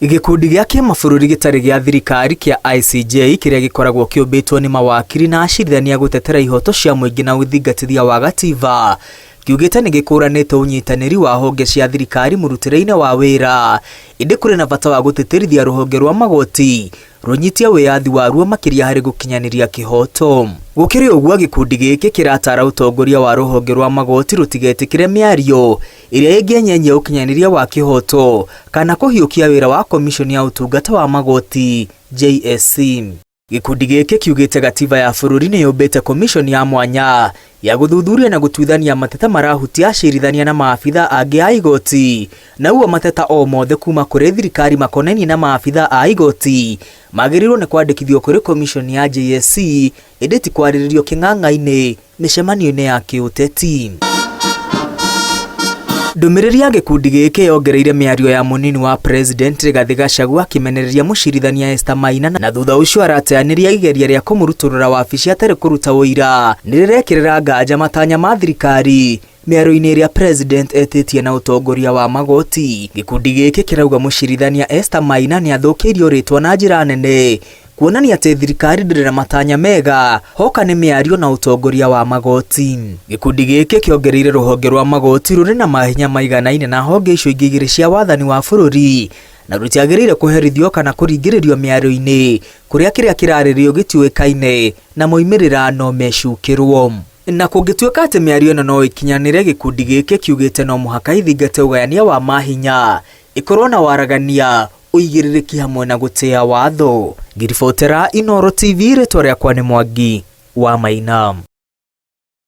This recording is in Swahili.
Gikundi gĩa kĩmabũrũri gĩtarĩ gĩa thirikari kĩa ICJ kĩrĩa gĩkoragwo kĩũmbĩtwo nĩ mawakiri na acirithania gũtetera ihoto cia mũingĩ na ũthingatithia wa gatiba kiugĩte nĩ gĩkũranĩte ũnyitanĩri wa honge cia thirikari mũrutĩre-inĩ wa wĩra, ĩndĩ kũrĩ na bata wa gũtĩtĩrithia rũhonge rwa magoti rũnyitie wĩyathi waruo makĩria harĩ gũkinyanĩria kĩhoto. Gũkĩrĩ ũguo, gĩkundi gĩkĩ kĩratara ũtongoria wa rũhonge rwa magoti rũtigetĩkĩre mĩario ĩrĩa ĩngĩenyenyia ũkinyanĩria wa kĩhoto kana kũhiũkia wĩra wa komishoni ya ũtungata wa magoti JSC. Gĩkundi gĩkĩ kiugĩte gatiba ya bũrũri nĩ yũmbĩte komishoni ya mwanya ya gũthuthuria na gũtuithania mateta marahutia acirithania na maabitha angĩ a igoti, na uo mateta o mothe kuma kũrĩ thirikari makonainie na maabitha a igoti magĩrĩirwo nĩ kwandĩkithio kũrĩ komishoni ya JSC, ĩndĩ ti kwarĩrĩrio kĩng'ang'a-inĩ mĩcemanio-inĩ ya kĩũteti. Ndũmĩrĩri ya gĩkundi gĩkĩ yongereire mĩario ya mũnini wa president Rigathĩ Gachagua akĩmenereria mũcirithania Esther Maina, na thutha ũcio arateanĩria igeria rĩa kũmũrutũrũra wabici atarĩ kũruta ũira nĩ rĩrekĩrĩra nganja matanya ma thirikari mĩario-inĩ ĩrĩa president etĩtie na ũtongoria wa magoti. Gĩkundi gĩkĩ kĩrauga mũcirithania Esther Maina nĩ athũkĩirio rĩtwa na njĩra nene, kuonania atĩ thirikari ndĩrĩ na matanya mega hoka nĩ mĩario na ũtongoria wa magoti. Gĩkundi gĩkĩ kĩongereire rũhonge rwa magoti rũrĩ na mahinya maiganaine na honge icio ingĩ igĩrĩ cia wathani wa bũrũri, na rũtiagĩrĩire kũherithio kana kũringĩrĩrio mĩario-inĩ kũrĩa kĩrĩa kĩrarĩrĩrio gĩtiũĩkaine na moimĩrĩra no mecukĩrwo. Na kũngĩtuĩka atĩ mĩario ĩno no ĩkinyanĩre, gĩkundi gĩkĩ kiugĩte no mũhaka ithingate ũgayania wa mahinya, ĩkorwo na waragania, ũigĩrĩrĩki hamwe na gũtĩa watho. Ngiribotera Inooro TV, rĩtwa rĩakwa nĩ Mwangi wa Maina.